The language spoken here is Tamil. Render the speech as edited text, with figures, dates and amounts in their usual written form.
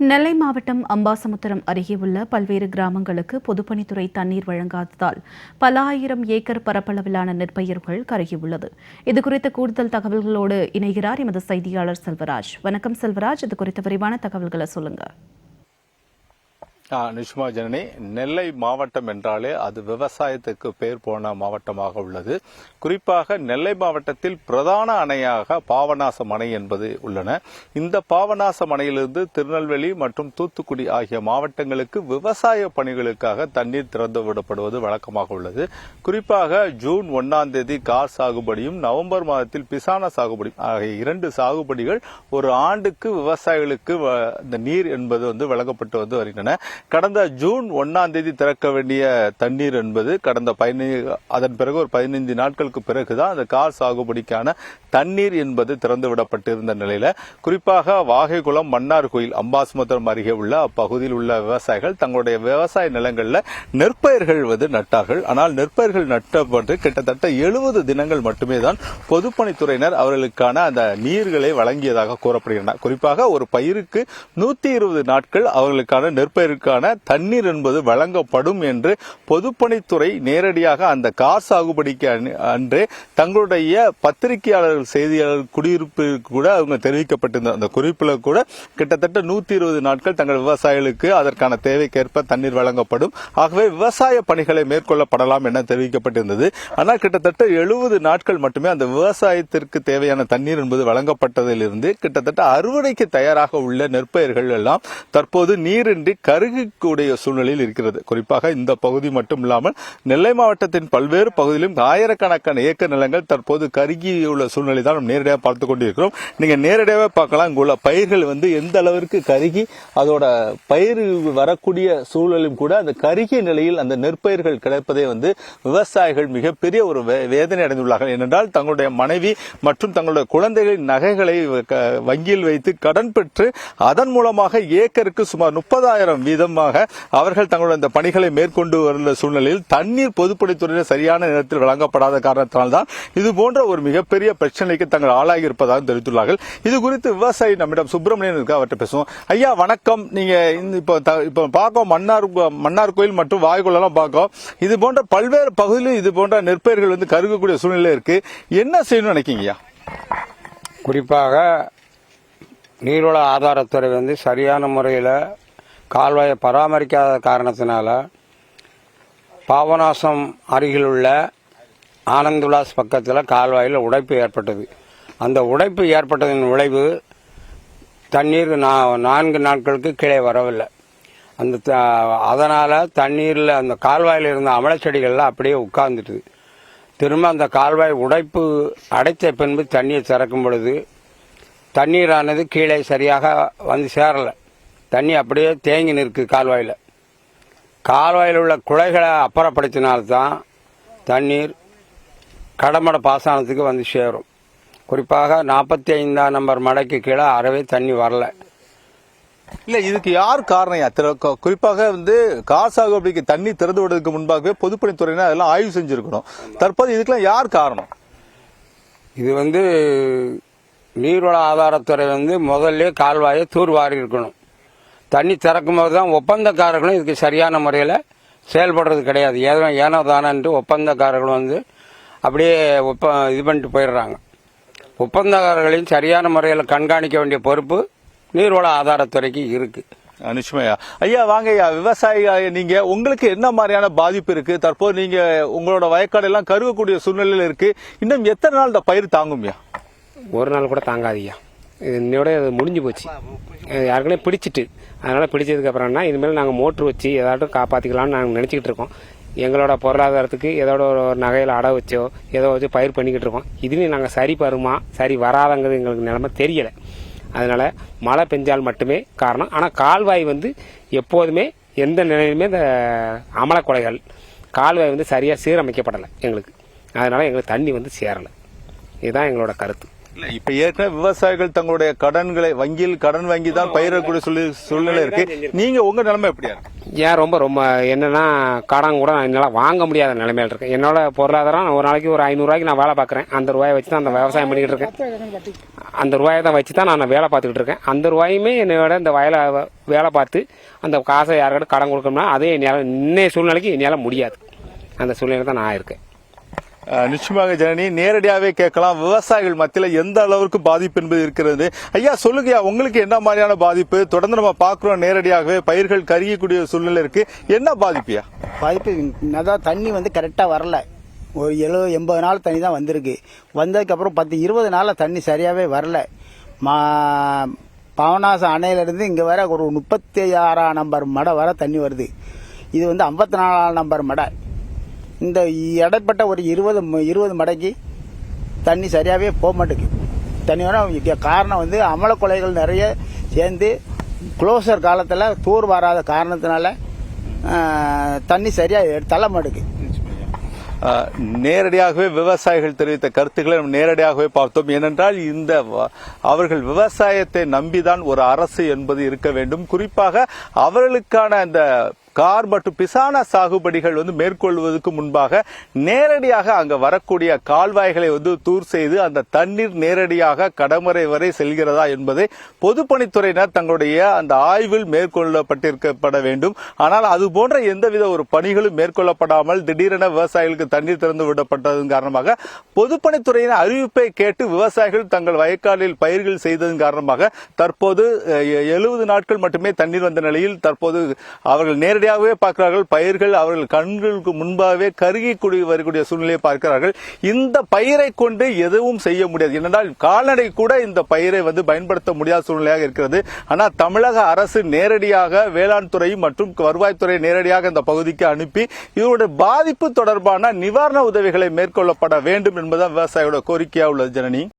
நெல்லை மாவட்டம் அம்பாசமுத்திரம் அருகே உள்ள பல்வேறு கிராமங்களுக்கு பொதுப்பணித்துறை தண்ணீர் வழங்காததால் பல ஆயிரம் ஏக்கர் பரப்பளவிலான நெற்பயிர்கள் கருகியுள்ளது. இதுகுறித்த கூடுதல் தகவல்களோடு இணைகிறார் எமது செய்தியாளர் செல்வராஜ். வணக்கம் செல்வராஜ், இது குறித்த விரிவான தகவல்களை சொல்லுங்க. நிஷ்மா ஜனனி, நெல்லை மாவட்டம் என்றாலே அது விவசாயத்துக்கு பேர் போன மாவட்டமாக உள்ளது. குறிப்பாக நெல்லை மாவட்டத்தில் பிரதான அணையாக பாபநாசம் அணை என்பது உள்ளன. இந்த பாபநாசம் அணையிலிருந்து திருநெல்வேலி மற்றும் தூத்துக்குடி ஆகிய மாவட்டங்களுக்கு விவசாய பணிகளுக்காக தண்ணீர் திறந்து விடப்படுவது வழக்கமாக உள்ளது. குறிப்பாக ஜூன் 1ஆம் தேதி கார் சாகுபடியும் நவம்பர் மாதத்தில் பிசான சாகுபடியும் ஆகிய 2 சாகுபடிகள் ஒரு ஆண்டுக்கு விவசாயிகளுக்கு இந்த நீர் என்பது வழங்கப்பட்டு வருகின்றன. கடந்த ஜூன் 1ஆம் தேதி திறக்க வேண்டிய தண்ணீர் என்பது அதன் பிறகு ஒரு 15 நாட்களுக்கு பிறகுதான் அந்த கார் சாகுபடிக்கான தண்ணீர் என்பது திறந்து விடப்பட்டிருந்த நிலையில குறிப்பாக வாகைக்குளம் மன்னார் கோயில் அம்பாசமுத்திரம் அருகே உள்ள அப்பகுதியில் உள்ள விவசாயிகள் தங்களுடைய விவசாய நிலங்களில் நெற்பயிர்கள் நட்டார்கள். ஆனால் நெற்பயிர்கள் நட்டப்பட்டு கிட்டத்தட்ட 70 தினங்கள் மட்டுமே தான் பொதுப்பணித்துறையினர் அவர்களுக்கான அந்த நீர்களை வழங்கியதாக கூறப்படுகின்றன. குறிப்பாக ஒரு பயிருக்கு 120 நாட்கள் அவர்களுக்கான நெற்பயிருக்கு தண்ணீர் என்பது வழங்கப்படும் என்று பொதுப்பணித்துறை நேரடியாக அந்த கார் சாகுபடிக்கு அன்றே தங்களுடைய பத்திரிகையாளர்கள் செய்தியாளர் குடியிருப்பில் கூட அவங்க தெரிவிக்கப்பட்டிருந்த அந்த குறிப்பில் கூட கிட்டத்தட்ட 120 நாட்கள் தங்கள் விவசாயிகளுக்கு அதற்கான தேவைக்கேற்ப தண்ணீர் வழங்கப்படும், ஆகவே விவசாய பணிகளை மேற்கொள்ளப்படலாம் என தெரிவிக்கப்பட்டிருந்தது. ஆனால் கிட்டத்தட்ட 70 நாட்கள் மட்டுமே அந்த விவசாயத்திற்கு தேவையான தண்ணீர் என்பது வழங்கப்பட்டதிலிருந்து கிட்டத்தட்ட அறுவடைக்கு தயாராக உள்ள நெற்பயிர்கள் எல்லாம் தற்போது நீரின்றி கருகக்கூடிய சூழ்நிலையில் இருக்கிறது. குறிப்பாக இந்த பகுதி மட்டும் இல்லாமல் நெல்லை மாவட்டத்தின் பல்வேறு பகுதியிலும் ஆயிரக்கணக்கான ஏக்கர் நிலங்கள் தற்போது கருகியுள்ள சூழ்நிலை தான் நேரடியாக பார்த்துக் கொண்டிருக்கிறோம். நீங்க நேரடியாக பார்க்கலாம், இங்குள்ள பயிர்கள் எந்த அளவிற்கு கருகி அதோட பயிர் வரக்கூடிய சூழலும் கூட அந்த கருகிய நிலையில் அந்த நெற்பயிர்கள் கிடைப்பதை விவசாயிகள் மிகப்பெரிய ஒரு வேதனை அடைந்துள்ளார்கள். ஏனென்றால் தங்களுடைய மனைவி மற்றும் தங்களுடைய குழந்தைகளின் நகைகளை வங்கியில் வைத்து கடன் பெற்று அதன் மூலமாக ஏக்கருக்கு சுமார் 30,000 வீதமாக அவர்கள் தங்களுடைய இந்த பணிகளை மேற்கொண்டு வருகிற சூழ்நிலையில் தண்ணீர் பொதுப்பணித்துறையினர் சரியான நேரத்தில் வழங்கப்படாத காரணத்தினால்தான் இது போன்ற ஒரு மிகப்பெரிய பிரச்சனைக்கு தங்கள் ஆளாகி இருப்பதாக தெரிவித்துள்ளார்கள். இது குறித்து விவசாயி நம்மிடம் சுப்பிரமணியன் இருக்கு, அவர்கிட்ட பேசுவோம். ஐயா வணக்கம். நீங்க இப்ப பார்க்கும் மன்னார் கோயில் மற்றும் வாய்க்குளம் பார்க்கும், இது போன்ற பல்வேறு பகுதியில் இது போன்ற நெற்பயிர்கள் கருகக்கூடிய சூழ்நிலை இருக்கு. என்ன செய்யணும்னு நினைக்கீங்க? குறிப்பாக நீர்வள ஆதாரத்துறை சரியான முறையில் கால்வாயை பராமரிக்காத காரணத்தினால பாபநாசம் அருகில் உள்ள ஆனந்த்விலாஸ் பக்கத்தில் கால்வாயில் உடைப்பு ஏற்பட்டது. அந்த உடைப்பு ஏற்பட்டதன் விளைவு தண்ணீர் 4 நாட்களுக்கு கீழே வரவில்லை. அதனால் தண்ணீரில் அந்த கால்வாயில் இருந்த அமலச்செடிகள்லாம் அப்படியே உட்கார்ந்துட்டு திரும்ப அந்த கால்வாய் உடைப்பு அடைத்த பின்பு தண்ணீர் திறக்கும் பொழுது தண்ணீரானது கீழே சரியாக சேரலை. தண்ணி அப்படியே தேங்கி நிற்கு கால்வாயில் உள்ள குழைகளை அப்புறப்படுத்தினால்தான் தண்ணீர் கடமடை பாசனத்துக்கு சேரும். குறிப்பாக 45ஆம் நம்பர் மடைக்கு கீழே அறவே தண்ணி வரல. இல்ல, இதுக்கு யார் காரணம்? குறிப்பாக கார் சாகுபடிக்கு தண்ணி திறந்து விடுவதற்கு முன்பாகவே பொதுப்பணித்துறையினர் அதெல்லாம் ஆய்வு செஞ்சிருக்கணும். தற்போது இதுக்கெல்லாம் யார் காரணம்? இது நீர்வள ஆதாரத்துறை முதல்ல கால்வாயை தூர்வாரி இருக்கணும். தண்ணி திறக்கும் போது தான் ஒப்பந்தக்காரர்களும் இதுக்கு சரியான முறையில் செயல்படுறது கிடையாது. ஏனோ தானன்ட்டு ஒப்பந்தக்காரர்களும் அப்படியே இது பண்ணிட்டு போயிடுறாங்க. ஒப்பந்தக்காரர்களையும் சரியான முறையில் கண்காணிக்க வேண்டிய பொறுப்பு நீர்வள ஆதாரத்துறைக்கு இருக்கு. நிச்சயமா. ஐயா வாங்க ஐயா, விவசாயி நீங்க, உங்களுக்கு என்ன மாதிரியான பாதிப்பு இருக்கு? தற்போது நீங்க உங்களோட வயக்காடு எல்லாம் கருவக்கூடிய சூழ்நிலையில் இருக்கு. இன்னும் எத்தனை நாள் இந்த பயிர் தாங்கும்யா? ஒரு நாள் கூட தாங்காதியா. இன்னையோட முடிஞ்சு போச்சு. யாருக்குனே பிடிச்சிட்டு, அதனால பிடிச்சதுக்கு அப்புறம்னா இனிமேல் நாங்கள் மோட்ரு வச்சு ஏதாட்டும் காப்பாற்றிக்கலாம்னு நாங்கள் நினச்சிக்கிட்டு இருக்கோம். எங்களோட பொருளாதாரத்துக்கு ஏதோட ஒரு நகையில் அடை வச்சோ ஏதோ வச்சு பயிர் பண்ணிக்கிட்டு இருக்கோம். இதுலேயும் நாங்கள் சரி வருமா சரி வராதங்கிறது எங்களுக்கு நிலைமை தெரியலை. அதனால மழை பெஞ்சால் மட்டுமே காரணம். ஆனால் கால்வாய் எப்போதுமே எந்த நிலையிலுமே இந்த அமலக்கொலைகள் கால்வாய் சரியாக சீரமைக்கப்படலை எங்களுக்கு. அதனால எங்களுக்கு தண்ணி சேரலை. இதுதான் எங்களோட கருத்து. இப்ப ஏற்கனவே விவசாயிகள் தங்களுடைய கடன்களை வங்கியில் கடன் வாங்கி தான் பயிரக்கூடிய சூழ்நிலை இருக்கு. நீங்க உங்க நிலைமை எப்படியா? ஏன் ரொம்ப என்னன்னா கடன் கூட என்னால் வாங்க முடியாத நிலைமையில இருக்கேன். என்னோட பொருளாதாரம் ஒரு நாளைக்கு ஒரு 500 ரூபாய்க்கு நான் வேலை பார்க்குறேன். அந்த ரூபாயை வச்சு தான் அந்த விவசாயம் பண்ணிக்கிட்டு இருக்கேன். அந்த ரூபாயை தான் வச்சு தான் நான் வேலை பார்த்துக்கிட்டு இருக்கேன். அந்த ரூபாயுமே என்னோட இந்த வயலை வேலை பார்த்து அந்த காசை யாருக்கிட்ட கடன் கொடுக்கணும்னா அதே என்னால் இன்னைய சூழ்நிலைக்கு என்னால் முடியாது. அந்த சூழ்நிலை தான் நான் இருக்கேன். நிச்சயமாக ஜனனி, நேரடியாகவே கேட்கலாம், விவசாயிகள் மத்தியில் எந்த அளவுக்கு பாதிப்பு என்பது இருக்கிறது. ஐயா சொல்லுங்கய்யா, உங்களுக்கு என்ன மாதிரியான பாதிப்பு? தொடர்ந்து நம்ம பார்க்கிறோம், நேரடியாகவே பயிர்கள் கருகக்கூடிய சூழ்நிலை இருக்கு. என்ன பாதிப்புயா? பாதிப்பு அதான் தண்ணி வந்து கரெக்டாக வரல. ஒரு 70-80 நாள் தண்ணி தான் வந்திருக்கு. வந்ததுக்கப்புறம் 10-20 நாளில் தண்ணி சரியாகவே வரல. பாபநாசம் அணையிலிருந்து இங்கே வர ஒரு 36ஆம் நம்பர் மடை வர தண்ணி வருது. இது வந்து 54ஆம் நம்பர் மடை. இந்த இடைப்பட்ட ஒரு 20 மடைக்கு தண்ணி சரியாகவே போக மாட்டேங்குது. தண்ணி வர காரணம் வந்து அமல கொலைகள் நிறைய சேர்ந்து குளோசர் காலத்தில் தூர் வராத காரணத்தினால தண்ணி சரியாக தள்ள மாட்டேங்குது. நேரடியாகவே விவசாயிகள் தெரிவித்த கருத்துக்களை நம்ம நேரடியாகவே பார்த்தோம். ஏனென்றால் அவர்கள் விவசாயத்தை நம்பிதான் ஒரு அரசு என்பது இருக்க வேண்டும். குறிப்பாக அவர்களுக்கான அந்த கார் மற்றும் பிசான சாகுபடிகள் வந்து மேற்கொள்வதற்கு முன்பாக நேரடியாக அங்க வரக்கூடிய கால்வாய்களை வந்து தூர் செய்து அந்த தண்ணீர் நேரடியாக கடமரை வரை செல்கிறதா என்பதை பொதுப்பணித்துறையினர் தங்களுடைய அந்த ஆய்வில் மேற்கொள்ளப்பட்டிருக்கப்பட வேண்டும். ஆனால் அது போன்ற எந்தவித ஒரு பணிகளும் மேற்கொள்ளப்படாமல் திடீரென விவசாயிகளுக்கு தண்ணீர் திறந்து விடப்பட்டதன் காரணமாக பொதுப்பணித்துறையின் அறிவிப்பை கேட்டு விவசாயிகள் தங்கள் வயக்காலில் பயிர்கள் செய்ததன் காரணமாக தற்போது 70 நாட்கள் மட்டுமே தண்ணீர் வந்த நிலையில் தற்போது அவர்கள் நேரடியாகவே பார்க்கிறார்கள். பயிர்கள் அவர்கள் கண்களுக்கு முன்பாகவே கருகி வரக்கூடிய சூழ்நிலையை பார்க்கிறார்கள். இந்த பயிரை கொண்டு எதுவும் செய்ய முடியாது. ஏனென்றால் கால்நடை கூட இந்த பயிரை வந்து பயன்படுத்த முடியாத சூழ்நிலையாக இருக்கிறது. ஆனால் தமிழக அரசு நேரடியாக வேளாண் துறை மற்றும் வருவாய்த்துறை நேரடியாக இந்த பகுதிக்கு அனுப்பி இதனுடைய பாதிப்பு தொடர்பான நிவாரண உதவிகளை மேற்கொள்ளப்பட வேண்டும் என்பதுதான் விவசாயியோட கோரிக்கையாக உள்ளது. ஜனனி.